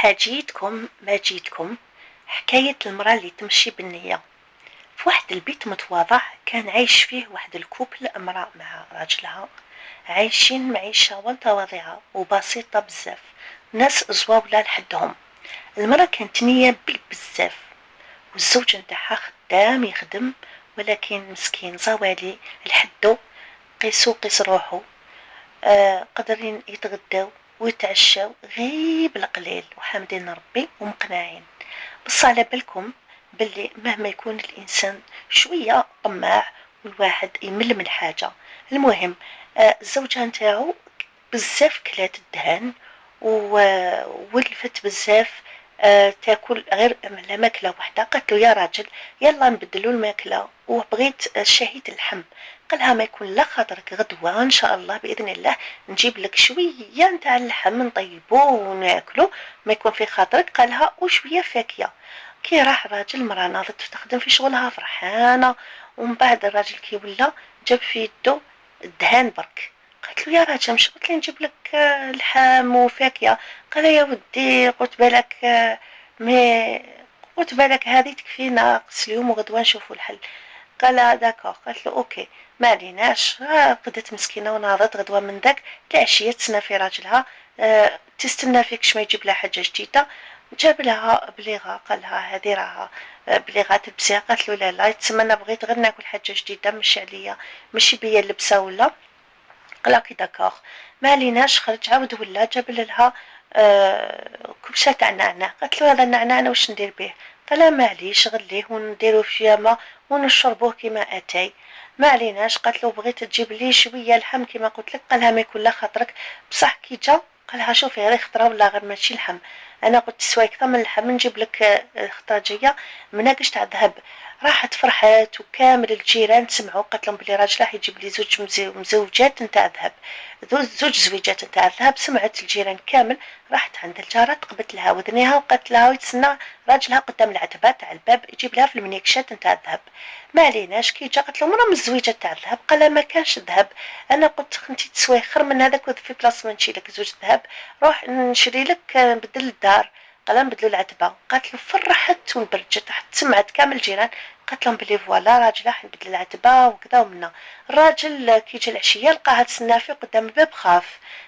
حاجيتكم ما جيتكم. حكاية المرأة اللي تمشي بالنية. في واحد البيت متواضع كان عايش فيه واحد الكوبل، امرأة مع راجلها، عايشين معيشة متواضعة وبسيطة بزاف، ناس زواولة لحدهم. المرأة كانت نية بزاف، والزوج نتاعها خدام يخدم، ولكن مسكين زوالي لحدو، قيس روحو. قادرين يتغداو ويتعشاو غير بالقليل وحامدين ربي ومقنعين. بس على بالكم باللي مهما يكون الإنسان شوية طماع والواحد يمل من حاجة. المهم، الزوجة نتاعو بزاف كلات الدهان ولفت بزاف. تاكل غير على ماكلة وحدة. قالت له يا راجل يلا نبدلو الماكلة وبغيت شهية اللحم. قالها ما يكون لا خاطرك، غدوة ان شاء الله باذن الله نجيب لك شوية نتاع اللحم نطيبوه وناكلو، ما يكون في خاطرك. قالها وشوية فاكهة. كي راح الراجل، المرأة ناضت تخدم في شغلها فرحانة، ومن بعد الراجل كي ولا جاب في يدو الدهان برك. قالت له يا راجل مش قلت لي نجيب لك لحم وفاكهة؟ قال يا ودي قلت بالك ما قلت بالك هذه تكفينا قص اليوم وغدوة نشوفوا الحل. قال داكوغ. قالت له اوكي ما عليناش. قدت مسكينه وناضت غدوه من ذاك العشيه تسنى في راجلها. تستنى فيك ما يجيب لها حاجه جديده. جاب لها بليغه، قال لها هذه راها بليغه تلبسيها. قالت له لا لا، يتسمى انا بغيت غير ناكل حاجه جديده، مش عليا ماشي بيا اللبسه ولا. قال لك داكوغ ما عليناش. خرج عاود ولا جاب لها كبشه تاع نعناع. قالت له هذا النعناع انا واش ندير به؟ قال معليش غليه ونديروه في ياما ونشربوه كيما اتاي. ما عليناش. قالت له بغيت تجيب لي شويه لحم كيما قلت لك. قالها ما يكون لا خاطرك. بصح كي جا قالها شوفي غير خطره ولا غير ماشي لحم، انا قلت تسوى اكثر من اللحم نجيب لك خطره جايه مناقش تاع ذهب. راحت فرحات وكامل الجيران سمعوا. قالت لهم بلي راجل راح يجيب لي زوج مزوجات نتاع ذهب، زوج زويجات نتاع الذهب. سمعت الجيران كامل. راحت عند الجارة تقبت لها وذنيها وقالت لها ويتسنى راجلها قدام العتبة تاع الباب يجيب لها في المنيكشات نتاع الذهب. ما عليناش. كي جا قالت له مرا مزوجة تاع الذهب. قال ما كانش ذهب، انا قلت انتي تسوي خير من هذاك في بلاص ما نشري لك زوج ذهب روح نشري لك نبدل الدار. قال نبدلو العتبة. قالت له فرحت ونبرجت. حتى سمعت كامل الجيران. قالت لهم بلي فوالا راجل راح نبدل العتبة وكذا ومنا. الراجل كي جا العشية لقاها تسنى فيه قدام الباب.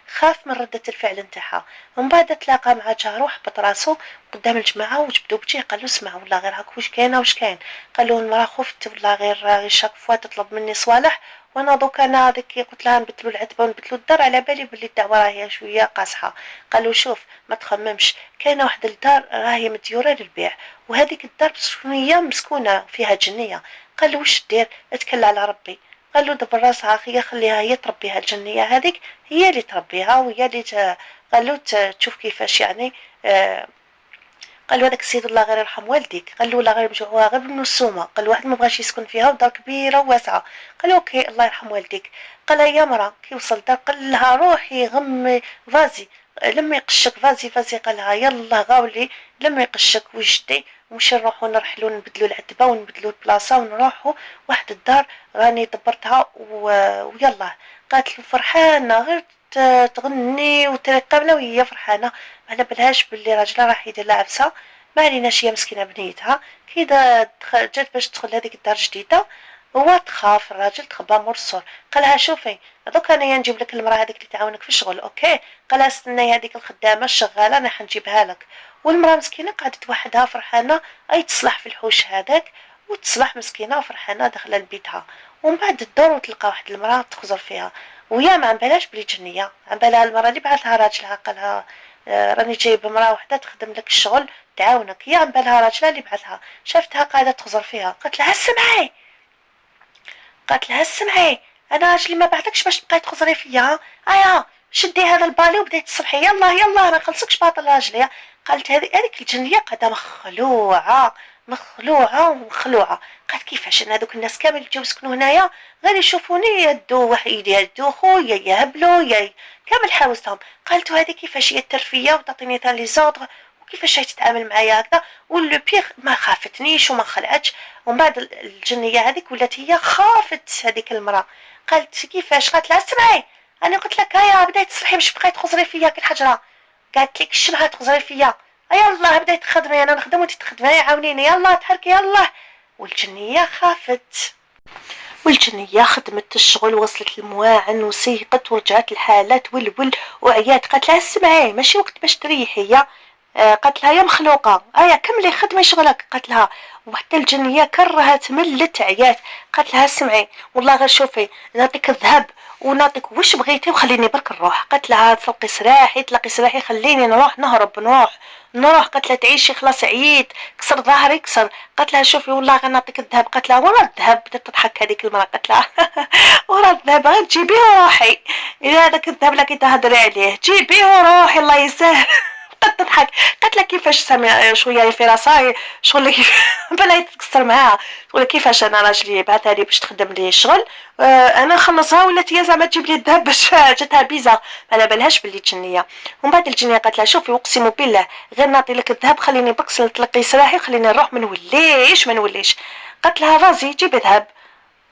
خاف من ردة الفعل نتاعها. ومن بعد تلاقى مع جارو حبط راسو قدام الجماعة وجبدو بجيه. قال له اسمع والله غير هاك واش كاينه واش كاين؟ قال له المراه خفت والله غير شاك فوا تطلب مني صوالح، وانا دوكا انا هذيك قلت لها نبدلو العتبه ونبدلو الدار على بالي بلي الدعوه راهي شويه قاصحه. قال له شوف ما تخممش، كاينه واحد الدار راهي مديوره للبيع، وهذيك الدار شويه مسكونه فيها جنيه. قال له واش دير؟ اتكل على ربي. قال له دبر راسها اخي خليها هي تربيها، الجنيه هذيك هي اللي تربيها وهي اللي قال له تشوف كيفاش يعني. قال له هذاك السيد الله غير يرحم والديك. قال له لا غير بجوعها غير بالنسومه. قال له واحد ما بغاش يسكن فيها ودار كبيره وواسعه. قال له اوكي الله يرحم والديك. قال يا مرا كي وصل الدار قال لها روحي غمي فازي لما يقشك فازي. قال لها يلا غاولي لما يقشك وجدي ومشي نروحو نرحلو نبدلو العتبه ونبدلو البلاصه ونروحو واحد الدار راني دبرتها ويلا. قالت له فرحانه غير تغني وترقبنا وهي فرحانه، ما على بالهاش باللي راجلها راح يدير لها عفسه. ما عليناش هي مسكينه بنيتها. كي جات باش تدخل هذيك الدار جديده هو تخاف. الراجل تخبى مور السور. قالها شوفي دوك انايا نجيب لك المراه هذيك اللي تعاونك في الشغل اوكي. قالها استناي هذيك الخدامه الشغاله انا حنجيبها لك. والمراه مسكينه قعدت وحدها فرحانه اي تصلح في الحوش هذاك، وتصلح مسكينه وفرحانه داخله لبيتها. ومن بعد تدور وتلقى واحد المراه تخزر فيها، ويا ما عمبالاش بلي جنيه. عمبالها المراه اللي بعثها راجلها قالها راني جايب امراه وحده تخدم لك الشغل تعاونك. هي عمبالها راجلها اللي بعثها شافتها قاعده تخزر فيها. قالت لها سمعي، قالت لها سمعي انا راجلي ما بعثكش باش تبقاي تخزري فيا. ايا شدي هذا البالي وبداي تصلحي يلا يلا ما نخلصكش باطل راجلي. قالت هذيك الجنيه قاعده مخلوعه. قالت كيفاش انا هذوك الناس كامل يجيو يسكنوا هنايا غير يشوفوني يدو وحيد يدو خويا يهبلوا يا كامل حاوزتهم. قالت هذه كيفاش هي الترفيه وتعطيني تاع لي زودغ وكيفاش هي تتعامل معايا هكذا. واللو بيغ ما خافتنيش وما خلعتش. ومن بعد الجنيه هذيك ولات هي خافت هذيك المراه. قالت كيفاش؟ قالت لها اسمعي انا قلت لك هيا بداي تصلحي باش بقاي تخزري فيا كالحجره. قالت لك الشمعه تخزري فيا يلا بديت تخدمي، انا نخدم وانت تخدمي، عاونيني يلا تحركي يلا. والجنية خافت، والجنية خدمت الشغل، وصلت المواعن وسيقت ورجعت الحالات ولول وعيات. قالت لها اسمعي ماشي وقت باش تريحي يا، قالت لها يا مخلوقة كملي خدمي شغلك. قالت لها، وحتى الجنية كرهت ملت عيات. قالت لها اسمعي والله غير شوفي نعطيك الذهب ونعطيك وش بغيتي وخليني برك نروح. قالت لها تلقي سراحي تلقي سراحي، خليني نروح نهرب نروح. قالت لها تعيشي خلاص عييت كسر ظهري كسر. قالت لها شوفي والله غير نعطيك الذهب. قالت لها ورا الذهب؟ بدات تضحك هذيك المراه. قالت لها ورا الذهب غير جيبيه وروحي، اذا هذاك الذهب لك تهضري عليه جيبيه وروحي الله يسهل. قد تضحك. قالت لها كيفاش سامي شويه في راسها شغل كيف بلا يتكسر معاها. تقول كيفاش انا راجلي بعثها لي باش تخدم لي الشغل، انا نخلصها ولا هي زعما تجيب لي الذهب باش جاتها بيزا ما على بالهاش باللي جنيه. ومن بعد الجنيه قالت لها شوفي اقسم بالله غير نعطي لك الذهب خليني بكس نتلقي سراحي خليني نروح ما نوليش. قالت لها رازي جيبي ذهب.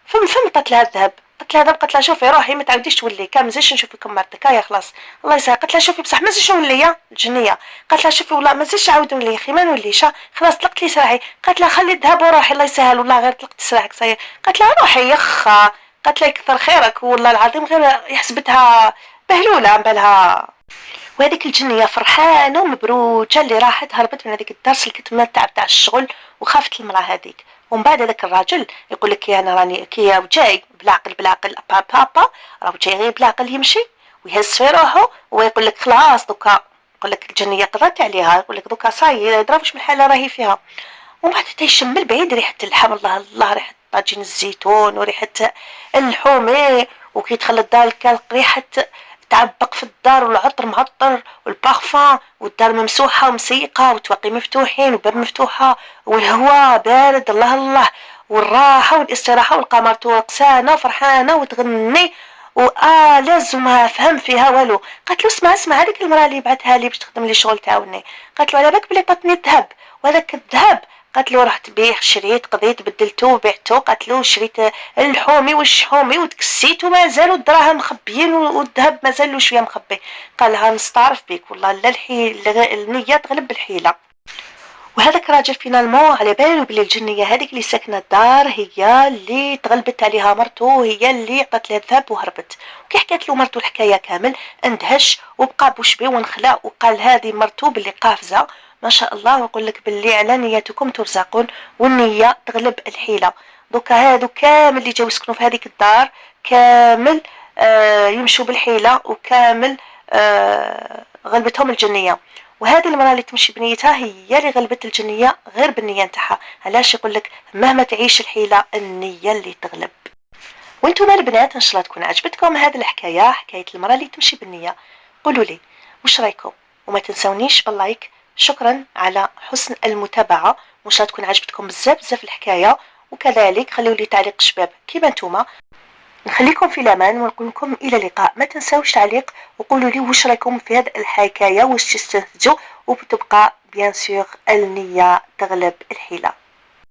فم قالت لها الذهب. قالت لها قالت لها شوفي روحي ما تعاوديش تولي كان مازالش نشوفكم مرتك يا خلاص الله يسهل. قالت لها شوفي بصح مازالش نولي الجنيه. قالت لها شوفي والله مازالش عاود نولي خي ما نوليش خلاص طلقت لي سراحي. قالت لها خلي الذهب وروحي الله يسهل والله غير طلقت سراحك صاير. قالت لها روحي يخا. قالت لها كثر خيرك والله العظيم غير يحسبتها بهلوله عم بالها. وهذيك الجنيه فرحانه ومبروجه اللي راحت هربت من هذيك الدار، سلكت من التعب تاع الشغل وخافت المراه هذيك. ومن بعد هذاك الراجل يقول لك انا راني كي وجاي بالعقل بابا راه جاي غير بالعقل يمشي ويهز في روحه ويقول لك خلاص دوكا. يقول لك الجنيه قضت عليها يقول لك دوكا صاي ضربش من الحاله راهي فيها. ومن بعد تيشم البعيد ريحه اللحم الله الله، ريحه طاجين الزيتون وريحه اللحومي. وكي يدخل الدار كالق ريحه تعبق في الدار والعطر معطر والبارفان والدار ممسوحة ومسيقة وتوقي مفتوحين وباب مفتوحة والهواء بارد الله الله والراحة والاستراحة والقمر توقسانة وفرحانة وتغني لازم ما فهم فيها والو. قالت له اسمع هذيك المراه اللي بعثها لي باش تخدم لي شغل تعاوني. قالت له على بالك بلي عطاتني الذهب وهذاك الذهب. قالت له رحت بيه شريت قضيت بدلته وبعته. قالت له شريت اللحومي والشحومي وتكسيت ومازالوا الدراهم مخبيين والذهب مازال له شويه مخبي. قال لها نستعرف بيك والله لا النيه تغلب الحيله. وهذاك راجل فينالمون على باله بلي الجنيه هذيك اللي ساكنه الدار هي اللي تغلبت عليها مرته وهي اللي عطات له الذهب وهربت. وكي حكات له مرته الحكايه كامل اندهش وبقى بوش بيه وانخلع وقال هذه مرته باللي قافزه ما شاء الله ويقول لك باللي على نيتكم ترزقون والنيه تغلب الحيله. دوكا هادو كامل اللي جاو يسكنوا في هذيك الدار كامل يمشوا بالحيله وكامل غلبتهم الجنيه. وهذه المراه اللي تمشي بنيتها هي اللي غلبت الجنيه غير بالنيه نتاعها. علاش يقول لك مهما تعيش الحيله النيه اللي تغلب. وانتم البنات ان شاء الله تكون عجبتكم هذه الحكايه حكايه المراه اللي تمشي بالنيه. قولوا لي وش رايكم وما تنسونيش باللايك. شكرا على حسن المتابعه وان شاء الله تكون عجبتكم بزاف الحكايه. وكذلك خلوا لي تعليق شباب كيما نتوما. نخليكم في الامان ونقول لكم الى اللقاء. ما تنسوش تعليق وقولوا لي واش رايكم في هذه الحكايه واش تستنتجوا وتبقى بيان سور النيه تغلب الحيله.